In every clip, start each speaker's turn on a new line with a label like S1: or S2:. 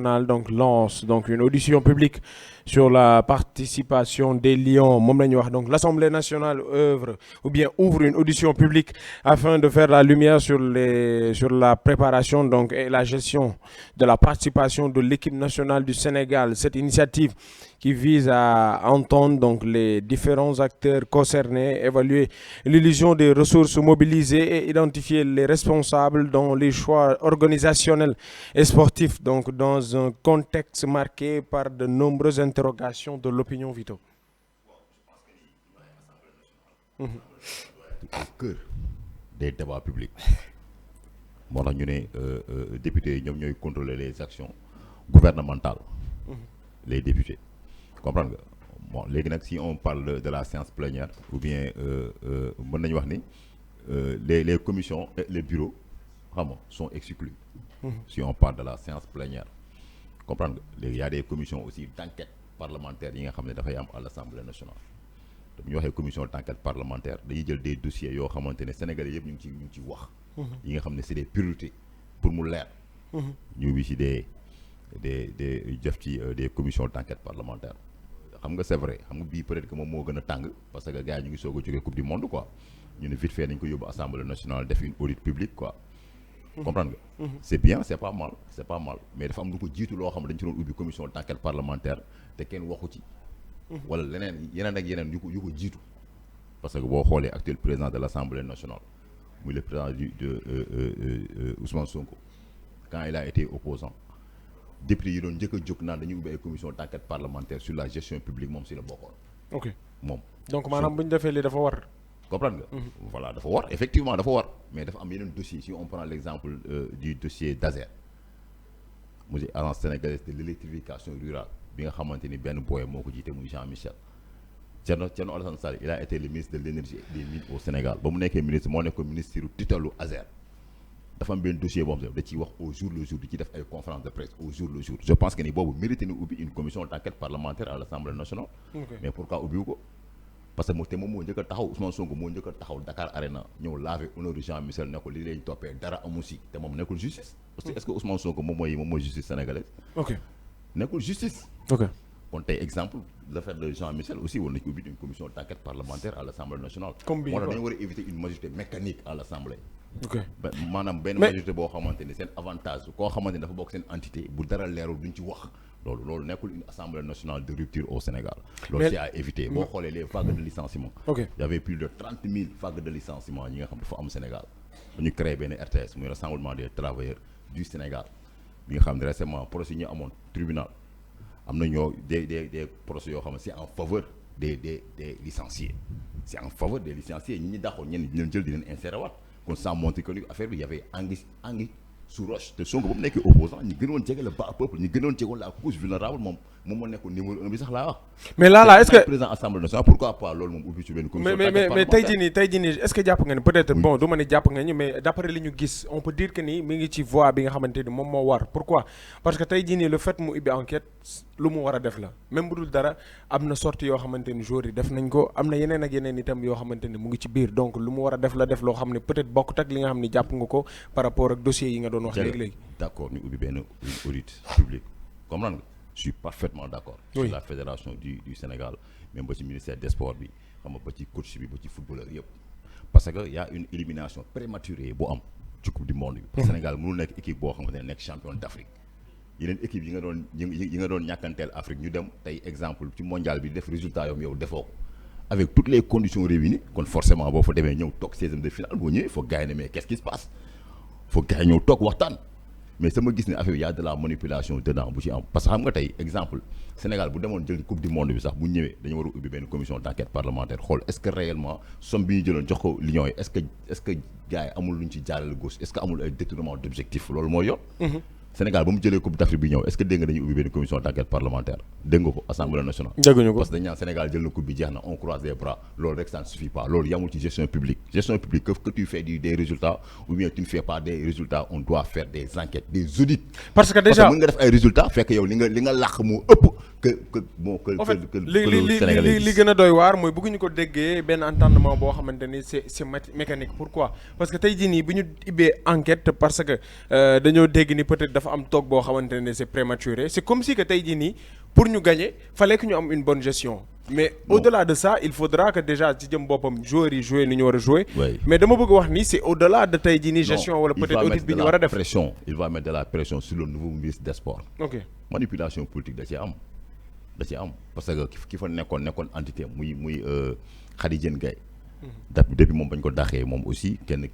S1: nationale donc lance donc une audition publique sur la participation des Lions moom la ñu wax donc l'Assemblée nationale ouvre une audition publique afin de faire la lumière sur la préparation donc et la gestion de la participation de l'équipe nationale du Sénégal. Cette initiative qui vise à entendre donc les différents acteurs concernés, évaluer l'illusion des ressources mobilisées et identifier les responsables dans les choix organisationnels et sportifs, donc dans un contexte marqué par de nombreuses interrogations de l'opinion, Vito.
S2: Au cœur des débats publics. moo tax ñu ne députés yi ñoom ñooy contrôler les actions gouvernementales. Les députés. Comprendre nga bon léegi nag si on parle de la séance plénière ou bien mën nañu wax ni les commissions et les bureaux xam nga sont exclus. Si on parle de la séance plénière comprendre nga léegi y a des commissions aussi d'enquête parlementaire yi nga xam ne dafay am à l'Assemblée nationale. te bu ñu waxee commission d'enquête parlementaire dañuy jël des dossiers yoo xamante ne Sénégalais yëpp ñu ngi ci wax. yi nga xam ne c'est des priorités pour mu leer. ñu ngi ci des def ci des commissions d'enquête parlementaire. xam nga c'est vrai xam nga bii peut-être que moom moo gën a tàng parce que gars yi ñu ngi soog a jógee coupe du monde quoi ñu ne vite fait nañ ko yóbbu assemblée nationale def une audit publique quoi. comprendre nga. c'est bien c'est pas mal mais dafa am lu ko jiitu loo xam ne dañu ci doon ubbi commission d'enquête parlementaire te kenn waxu ci. wala yeneen ak yeneen yu ko jiitu. parce que boo xoolee actuel président de l'assemblée nationale muy le président de Ousmane Sonko quand il a été opposant député yi doon njëkk a jóg naan dañuy ubbi ay commission d'enquête parlementaire sur la gestion publique moom si la bokkoon. ok moom. donc
S1: maanaam bu ñu defee lii dafa war.
S2: comprendre nga. voilà dafa war effectivement dafa war mais dafa am yeneen dossier si on prend l'exemple du dossier d'ASER muy agence sénégalaise de l'électrification rurale bi nga xamante ni benn booy moo ko jiite muy Jean Michel Thierno Alassane Sall il a été le ministre de l'énergie et des mines au Sénégal ba mu nekkee ministre moo nekkoon ministre tutelu ASER. dafa am benn dossier boobu da ciy wax au jour le jour di ci def ay conférence de presse au jour le jour je pense que ni boobu mérité na ubbi une commission d'enquête parlementaire à l'Assemblée nationale. mais pourquoi ubbiwu ko parce que moom moo njëkk a taxaw Ousmane Sonko moo njëkk a taxaw Dakar Arena ñëw laver honneur Jean Michel ne ko li lañ toppee dara amu si te moom nekkul justice. parce que est-ce que Ousmane Sonko moom mooy justice sénégalaise. nekkul justice. kon tey exemple l'affaire de Jean Michel aussi war nañ ko ubbi une commission d'enquête parlementaire à l'Assemblée nationale. moo tax dañu war a éviter une majorité mécanique à l'Assemblée. maanaam benn majorité boo xamante ni seen avantage koo xamante ni dafa bokk seen entité bu dara leerul duñ ci wax loolu nekkul une assemblée nationale de rupture au Sénégal. loolu c'est à éviter boo xoolee les vagues de licenciement. il y avait plus de 30 000 vagues de licenciement ñi nga xam dafa am Sénégal. dañu créé benn RTS muy rassemblement des travailleurs du Sénégal bi nga xam ne récemment procès ñu amoon tribunal am na ñoo des procès yoo xam ne c'est en faveur des licenciés c'est en faveur des licenciés ñi dàqoon ñenn di leen jël di leen insérer waat kon ça montre que affaire bi y avait anguille sous roche te Sonko ba mu nekkee opposant ñi gënoon jege le bas peuple ñi gënoon jegoon la couche vulnérable moom moo nekkoon numéro 1 bi sax laa wax.
S1: mais là est-ce que
S2: président assemblée nationale pourquoi pas loolu moom ubbi ci benn commission.
S1: mais tey jii nii est-ce que jàpp nga ni peut-être bon du ma ne jàpp nga ni mais d'après li ñu gis on peut dire que ni mi ngi ci voie bi nga xamante ni moom moo war pourquoi parce que tey jii nii le fait mu ubbi enquête lu mu war a def la même bu dul dara am na sortie yoo xamante ni joueurs yi def nañ ko am na yeneen ak yeneen itam yoo xamante ni mu ngi ci biir donc lu mu war a def la def loo xam ne peut-être bokkut ak li nga xam ne jàpp nga ko par rapport ak dossiers yi nga doon wax léegi.
S2: d'accord ñu ubbi benn audit public comprendre nga je suis parfaitement d'accord. sur la fédération du Sénégal même ba ci ministère des sports bi xam nga ba ci coach bi ba ci footballeur yëpp parce que y a une élimination prématurée bu am ci coupe du monde bi. Sénégal mënul nekk équipe boo xamante ne nekk champion d'Afrique yeneen équipe yi nga doon ñàkkanteel Afrique ñu dem tey exemple ci mondial bi def résultat yow defoo ko avec toutes les conditions réunies kon forcément boo fa demee ñëw toog 16e de finale boo ñëwee foog gars yi ne mais qu'est-ce qui se passe foog gars yi ñëw toog waxtaan. mais sama gis ne affaire y a de la manipulation dedans bu ci am parce que xam nga tey exemple Sénégal bu demoon jël coupe du monde bi sax bu ñëwee dañu war a ubbi benn commission d'enquête parlementaire xool est-ce que réellement somme bi ñu jëloon jox ko Lions yi est-ce que gars yi amul lu ñu ci jaarale gauche est-ce que amul ay détournement d'objectif loolu mooy yoon. Sénégal ba mu jëlee coupe d'Afrique bi ñëw est-ce que dégg nga dañuy ubbi benn commission d'enquête parlementaire dégg nga ko assemblée nationale.
S1: dégguñu ko
S2: parce que dañ naan Sénégal jël na coupe bi jeex na on croise les bras loolu rek ça ne suffit pas loolu yamul ci gestion publique que tu fais des résultats ou bien tu ne fais pas des résultats on doit faire des enquêtes des audits.
S1: parce que déjà
S2: mën nga def ay résultats fekk yow li nga làq moo ëpp
S1: li gën a doy waar mooy bëgguñu ko déggee benn entendement boo xamante ni c'est mécanique. Pourquoi parce que tey jii nii bu ñu ibbee enquête parce que dañoo dégg ni peut-être dafa am toog boo xamante ne c'est prématuré c'est comme si que tey jii nii pour ñu gagner fallait que ñu am une bonne gestion. mais au-delà de ça il faudra que déjà ci jëm boppam joueurs yi jouer ni ñu war a jouer. mais dama bëgg wax ni c'est au-delà de tey jii nii gestion wala peut-être audit bi ñu war a def.
S2: il va mettre de la pression sur le nouveau ministre des sports.
S1: ok
S2: manipulation politique da ci am parce que ki fa nekkoon entité muy Khady Diène Gaye depuis moom bañ ko daxee moom aussi kenn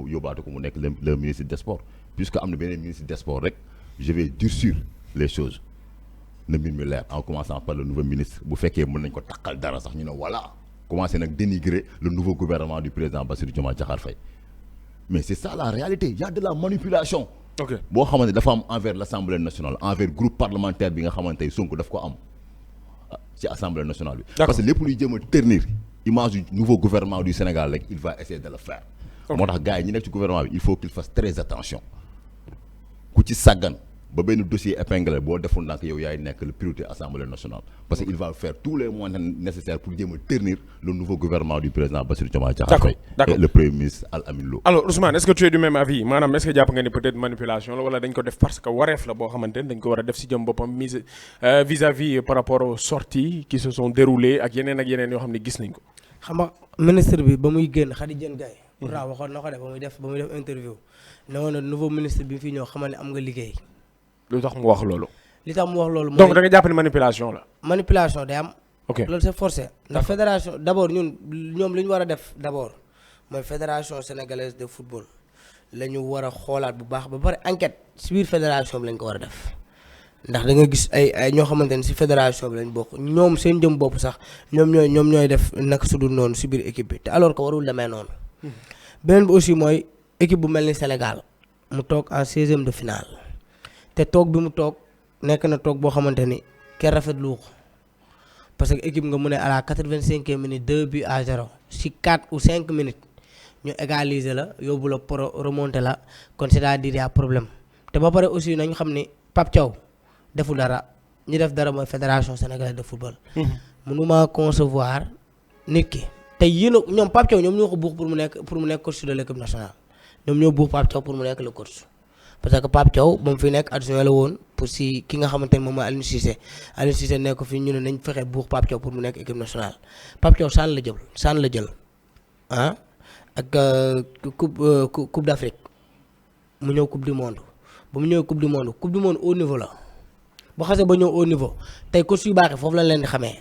S2: yóbbaatu ko mu nekk le ministre des sports puisque am na beneen ministre des sports rek je vais durcir les choses na mbir mi leer en commençant par le nouveau ministre bu fekkee mën nañ ko takkal dara sax ñu ne voilà commencé nag dénigrer le nouveau gouvernement du président Bassirou Diomaye Diakhar Faye mais c'est ça la réalité il y a de la manipulation. ok boo xamante ne dafa am envers l'Assemblée nationale envers groupe parlementaire bi nga xamante ne Sonko daf ko am ci Assemblée nationale bi. parce que lépp luy jëm a ternir image du nouveau gouvernement du Sénégal rek il va essayer de le faire. moo tax gars yi ñi nekk ci gouvernement bi il faut qu'il fasse très attention ku ci sàggan ba benn dossier épinglé boo deful ndànk yow yaay nekk le priorité Assemblée nationale parce que il va faire tous les moyens nécessaires pour jéem a ternir le nouveau gouvernement du président Bassirou Diomaye Diakhar Faye et le premier ministre Al Amin Lo.
S1: alors Ousmane est-ce que tu es du même avis maanaam est-ce que jàpp nga ni peut-être manipulation la wala dañ ko def parce que wareef la boo xamante ne dañ ko war a def si jëm boppam mise vis-à-vis par rapport aux sorties qui se sont déroulées ak yeneen yoo xam ne gis nañ ko.
S3: xam nga ministre bi ba muy génn Khady Diène Gaye pourtant waxoon na ko def ba muy def interview ne woon na nouveau ministre bi fii ñëw xamal ne am nga liggéey.
S1: lu tax mu wax loolu.
S3: li tax mu wax loolu.
S1: donc da nga jàpp ne manipulation la.
S3: manipulation day am.
S1: ok
S3: loolu c'est forcé. ndax fédération d'abord ñoom li ñu war a def d'abord mooy fédération sénégalaise de football la ñu war a xoolaat bu baax ba pare enquête ci biir fédération bi lañ ko war a def ndax da nga gis ay ñoo xamante ne ci fédération bi lañ bokk ñoom seen jëm bopp sax ñoom ñooy def naka su dul noonu ci biir équipe bi te alors que warul demee noonu. beneen bi aussi mooy équipe bu mel ni Sénégal mu toog en 16e de finale. te toog bi mu toog nekk na toog boo xamante ni kenn rafetlu ko parce que équipe nga mu ne à la 85e minute 2-0 si 4 ou 5 minutes ñu égaliser la yóbbu la remonter la kon c'est-à-dire y a problème te ba pare aussi nañu xam ni Pape Thiaw defu dara ñi def dara mooy fédération sénégalaise de football. mënuma concevoir nit ki te yéen a ñoom Pape Thiaw ñoom ñoo ko buux pour mu nekk coach de l'équipe nationale ñoom ñoo buux Pape Thiaw pour mu nekk le coach. parce que Pape Thiaw ba mu fi nekk adjoint la woon pour si ki nga xamante ne moom mooy Aliou Cissé nekk fi ñu ne nañ fexe buux Pape Thiaw pour mu nekk équipe nationale Pape Thiaw sànn la jël ah ak coupe d'Afrique mu ñëw coupe du monde ba mu ñëw coupe du monde au niveau la boo xasee ba ñëw au niveau tey coach yu baaxee foofu lañ leen di xamee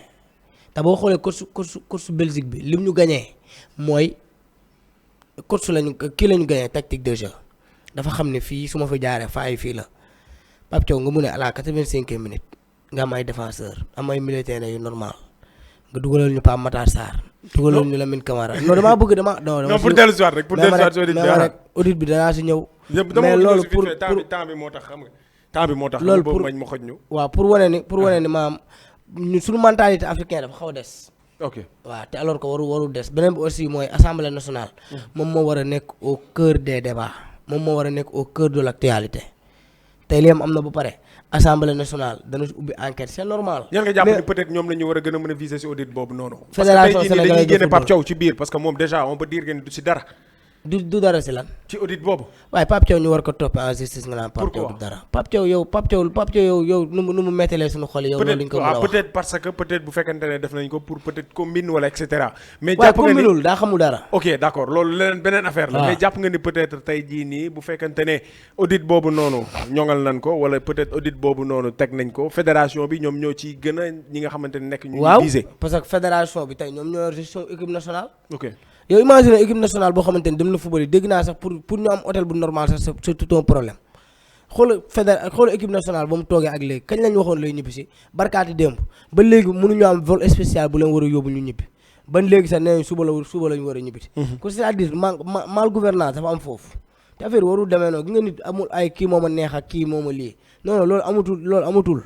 S3: te boo xoolee coach Belgique bi lim ñu gagné mooy coach lañu gagné tactique de jeu. dafa xam ne fii su ma fi jaaree faay fii la Pape Thiaw nga mu ne à la 85e minute nga am ay défenseur am ay militaires yu normal nga dugalal ñu Pape Matar Sarr. dugalal ñu Lamine Camara non damaa bëgg non
S1: pour dellu si waat rek audit
S3: bi danaa si ñëw.
S1: mais loolu pour temps bi moo tax xam nga temps bi moo tax.
S3: loolu pour
S1: mañ ma xoj ñu.
S3: waaw pour wane ni maam ñu suñu mentalité africaine dafa xaw a des.
S1: ok
S3: waaw te alors que warul des beneen bi aussi mooy assemblée nationale. moom moo war a nekk au cœur des débats. moom moo war a nekk au cœur de l'actualité tey li am na ba pare assemblée nationale dana ci ubbi enquête c'est normal.
S1: yan nga jàpp ni peut-être ñoom la ñu war a gën a mën a viser ci audit boobu noonu.
S3: fédération sénégalaise
S1: dañuy génne Pape Thiaw ci biir parce que moom déjà on peut dire que du ci dara.
S3: du dara ci lan.
S1: ci audit boobu.
S3: waaye Pape Thiaw ñu war ko toppee en justice nga naan Pape Thiaw du dara. Pape Thiaw yow nu mu méttalee suñu xol yow. loolu lañ ko mën a wax
S1: peut-être parce que peut-être bu fekkente ne def nañ ko pour peut-être combine wala et cetera.
S3: mais jàpp nga ni waaye daa xamul dara.
S1: ok d'accord loolu leneen beneen affaire la. mais jàpp nga ni peut-être tey jii nii bu fekkente ne audit boobu noonu ñoŋal nañ ko wala peut-être audit boobu noonu teg nañ ko fédération bi ñoom ñoo ci gën a ñi nga xamante ne nekk ñu visé.
S3: parce que fédération bi tey ñoom ñoo gestion équipe nationale.
S1: ok
S3: yow imagine équipe nationale boo xamante ni dem na football yi dégg naa sax pour ñu am hôtel bu normal sax c'est tout un problème xool équipe nationale ba mu toogee ak léegi kañ lañ waxoon lay ñibbi si barkaati démb ba léegi mënuñu am vol spécial bu leen war a yóbbu ñu ñibbi ban léegi sax nee nañ suba lañu war a ñibbi si ko c'est-à-dire mal gouvernance dafa am foofu te affaire warul demee noonu gi nga nit amul ay kii mooma neex ak kii mooma lii non loolu amatul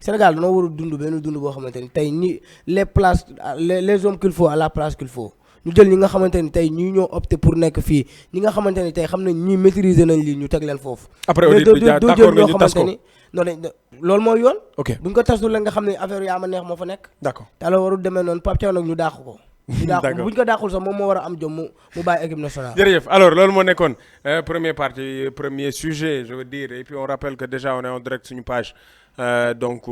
S3: Sénégal dañoo war a dund benn dund boo xamante ni tey ñi les hommes qu'il faut à la place qu'il faut ñu jël ñi nga xamante ni tey ñii ñoo opté pour nekk fii ñi nga xamante ni tey xam nañ ñii maîtriser nañ lii ñu teg leen foofu.
S1: après audit bi jaar d'accord nga ñu tas ko
S3: loolu mooy yoon.
S1: ok
S3: buñ ko tasul la nga xam ne affaire yaa ma neex moo fa nekk.
S1: d'accord
S3: te alors warul demee noonu Pape Thiaw nag ñu dàq ko. buñ ko dàqul sax moom moo war a am jom mu bàyyi équipe nationale.
S1: jërëjëf alors loolu moo nekkoon première partie premier sujet je veux dire et puis on rappelle que déjà on est en direct suñu page donc.